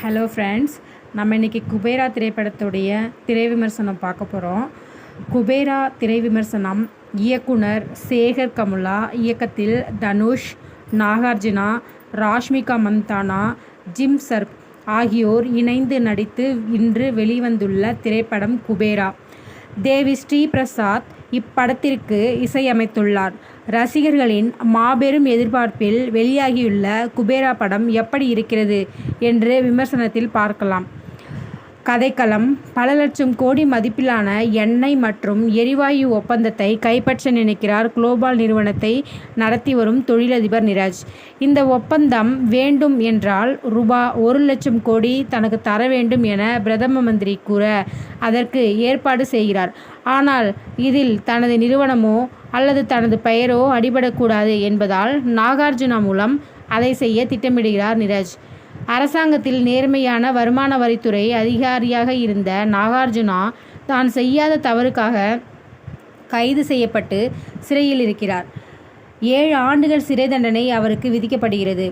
Hello friends, நம்ம இன்றைக்கி குபேரா திரைப்படத்துடைய திரை விமர்சனம் பார்க்க போகிறோம். குபேரா திரை விமர்சனம் இயக்குனர் சேகர் கமுலா இயக்கத்தில் தனுஷ், நாகார்ஜுனா, ராஷ்மிகா மந்தானா, ஜிம் சர்ப் ஆகியோர் இணைந்து நடித்து இன்று வெளிவந்துள்ள திரைப்படம் குபேரா. தேவி ஸ்ரீ பிரசாத் இப்படத்திற்கு இசையமைத்துள்ளார். ரசிகர்களின் மாபெரும் எதிர்பார்ப்பில் வெளியாகியுள்ள குபேரா படம் எப்படி இருக்கிறது என்று விமர்சனத்தில் பார்க்கலாம். கதைக்களம்: பல லட்சம் கோடி மதிப்பிலான எண்ணெய் மற்றும் எரிவாயு ஒப்பந்தத்தை கைப்பற்ற நினைக்கிறார் குளோபால் நிறுவனத்தை நடத்தி வரும் தொழிலதிபர் நிரஜ். இந்த ஒப்பந்தம் வேண்டும் என்றால் ₹1,00,000 கோடி தனக்கு தர வேண்டும் என பிரதம மந்திரி கூற அதற்கு ஏற்பாடு செய்கிறார். ஆனால் இதில் தனது நிறுவனமோ அல்லது தனது பெயரோ அடிபடக்கூடாது என்பதால் நாகார்ஜுனா மூலம் அதை செய்ய திட்டமிடுகிறார் நிரஜ். அரசாங்கத்தில் நேர்மையான வருமான வரித்துறை அதிகாரியாக இருந்த நாகார்ஜுனா தான் செய்யாத தவறுக்காக கைது செய்யப்பட்டு சிறையில் இருக்கிறார். 7 ஆண்டுகள் சிறை தண்டனை அவருக்கு விதிக்கப்படுகிறது.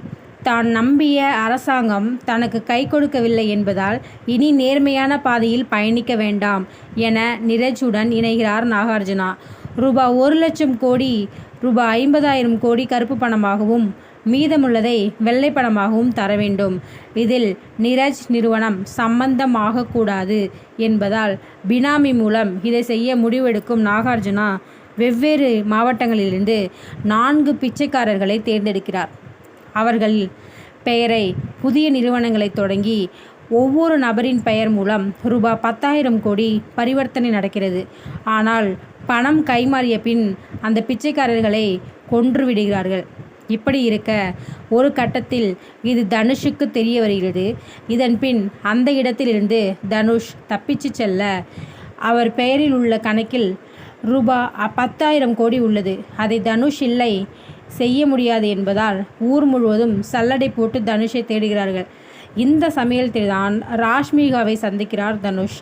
தான் நம்பிய அரசாங்கம் தனக்கு கை கொடுக்கவில்லை என்பதால் இனி நேர்மையான பாதையில் பயணிக்க வேண்டாம் என நிரஜுடன் இணைகிறார் நாகார்ஜுனா. ₹1,00,000 கோடி ₹50,000 கோடி கருப்பு பணமாகவும் மீதமுள்ளதை வெள்ளை பணமாகவும் தர வேண்டும். இதில் நிரஜ் நிறுவனம் சம்பந்தமாகக்கூடாது என்பதால் பினாமி மூலம் இதை செய்ய முடிவெடுக்கும் நாகார்ஜுனா வெவ்வேறு மாவட்டங்களிலிருந்து 4 பிச்சைக்காரர்களை தேர்ந்தெடுக்கிறார். அவர்கள் பெயரை புதிய நிறுவனங்களை தொடங்கி ஒவ்வொரு நபரின் பெயர் மூலம் ₹10,000 கோடி பரிவர்த்தனை நடக்கிறது. ஆனால் பணம் கைமாறிய பின் அந்த பிச்சைக்காரர்களை கொன்று விடுகிறார்கள். இப்படி இருக்க ஒரு கட்டத்தில் இது தனுஷுக்கு தெரிய வருகிறது. இதன் பின் அந்த இடத்திலிருந்து தனுஷ் தப்பிச்சு செல்ல அவர் பெயரில் உள்ள கணக்கில் ₹10,000 கோடி உள்ளது. அதை தனுஷ் இல்லை செய்ய முடியாது என்பதால் ஊர் முழுவதும் சல்லடை போட்டு தனுஷை தேடுகிறார்கள். இந்த சமயத்தில்தான் ராஷ்மிகாவை சந்திக்கிறார் தனுஷ்.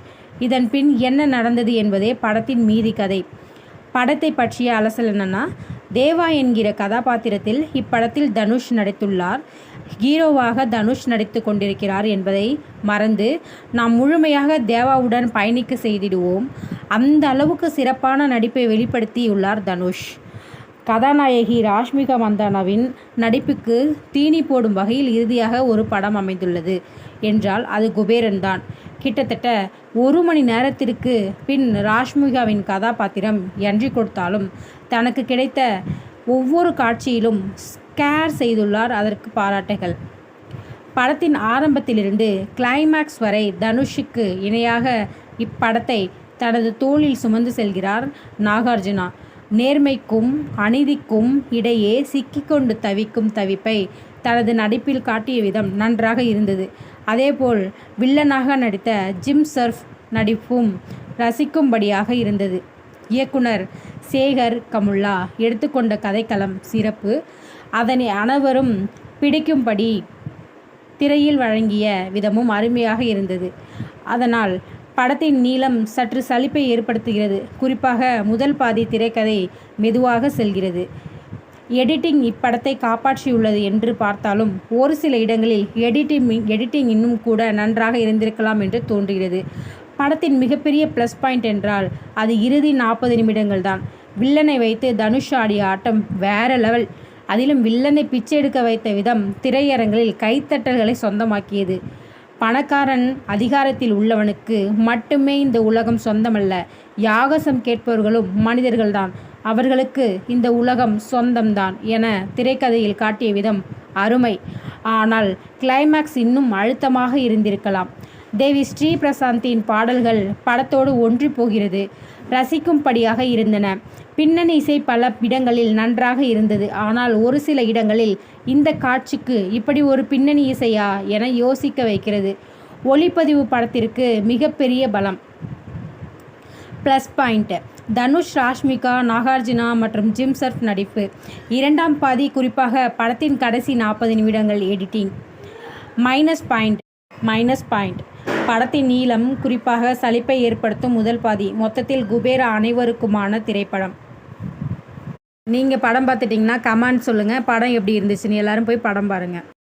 இதன் பின் என்ன நடந்தது என்பதே படத்தின் மீதி கதை. படத்தை பற்றிய அலசல் என்னன்னா, தேவா என்கிற கதாபாத்திரத்தில் இப்படத்தில் தனுஷ் நடித்துள்ளார். ஹீரோவாக தனுஷ் நடித்து கொண்டிருக்கிறார் என்பதை மறந்து நாம் முழுமையாக தேவாவுடன் பயணிக்க செய்திடுவோம். அந்த அளவுக்கு சிறப்பான நடிப்பை வெளிப்படுத்தியுள்ளார் தனுஷ். கதாநாயகி ராஷ்மிகா மந்தானாவின் நடிப்புக்கு தீனி போடும் வகையில் இறுதியாக ஒரு படம் அமைந்துள்ளது என்றால் அது குபேரன் தான். கிட்டத்தட்ட 1 மணி நேரத்திற்கு பின் ராஷ்மிகாவின் கதாபாத்திரம் என்றி கொடுத்தாலும் தனக்கு கிடைத்த ஒவ்வொரு காட்சியிலும் ஸ்கேர் செய்துள்ளார். அதற்கு பாராட்டுகள். படத்தின் ஆரம்பத்திலிருந்து கிளைமேக்ஸ் வரை தனுஷுக்கு இணையாக இப்படத்தை தனது தோளில் சுமந்து செல்கிறார் நாகார்ஜுனா. நேர்மைக்கும் அநீதிக்கும் இடையே சிக்கிக்கொண்டு தவிக்கும் தவிப்பை தனது நடிப்பில் காட்டிய விதம் நன்றாக இருந்தது. அதேபோல் வில்லனாக நடித்த ஜிம் சர்ப் நடிப்பும் ரசிக்கும்படியாக இருந்தது. இயக்குனர் சேகர் கமுலா எடுத்துக்கொண்ட கதைக்களம் சிறப்பு. அதனை அனைவரும் பிடிக்கும்படி திரையில் வழங்கிய விதமும் அருமையாக இருந்தது. அதனால் படத்தின் நீளம் சற்று சலிப்பை ஏற்படுத்துகிறது. குறிப்பாக முதல் பாதி திரைக்கதை மெதுவாக செல்கிறது. எடிட்டிங் இப்படத்தை காப்பாற்றியுள்ளது என்று பார்த்தாலும் ஒரு சில இடங்களில் எடிட்டிங் இன்னும் கூட நன்றாக இருந்திருக்கலாம் என்று தோன்றுகிறது. படத்தின் மிகப்பெரிய ப்ளஸ் பாயிண்ட் என்றால் அது இறுதி 40 நிமிடங்கள் தான். வில்லனை வைத்து தனுஷ் ஆடிய ஆட்டம் வேற லெவல். அதிலும் வில்லனை பிச்சை எடுக்க வைத்த விதம் திரையரங்களில் கைத்தட்டல்களை சொந்தமாக்கியது. பணக்காரன் அதிகாரத்தில் உள்ளவனுக்கு மட்டுமே இந்த உலகம் சொந்தமல்ல. யாகசம் கேட்பவர்களும் மனிதர்கள்தான். அவர்களுக்கு இந்த உலகம் சொந்தம்தான் என திரைக்கதையில் காட்டிய விதம் அருமை. ஆனால் கிளைமேக்ஸ் இன்னும் அழுத்தமாக இருந்திருக்கலாம். தேவி ஸ்ரீ பிரசாந்தின் பாடல்கள் படத்தோடு ஒன்றி போகிறது. ரசிக்கும்படியாக இருந்தன. பின்னணி இசை பல இடங்களில் நன்றாக இருந்தது. ஆனால் ஒரு சில இடங்களில் இந்த காட்சிக்கு இப்படி ஒரு பின்னணி இசையா என யோசிக்க வைக்கிறது. ஒளிப்பதிவு படத்திற்கு மிகப்பெரிய பலம். ப்ளஸ் பாயிண்ட்: தனுஷ், ராஷ்மிகா, நாகார்ஜுனா மற்றும் ஜிம் சர்ப் நடிப்பு. 2ஆம் பாதி, குறிப்பாக படத்தின் கடைசி 40 நிமிடங்கள் எடிட்டிங். மைனஸ் பாயிண்ட்: படத்தின் நீளம், குறிப்பாக சலிப்பை ஏற்படுத்தும் முதல் பாதி. மொத்தத்தில் குபேரா அனைவருக்குமான திரைப்படம். நீங்கள் படம் பார்த்துட்டிங்கன்னா கமெண்ட் சொல்லுங்கள், படம் எப்படி இருந்துச்சுன்னு. எல்லோரும் போய் படம் பாருங்கள்.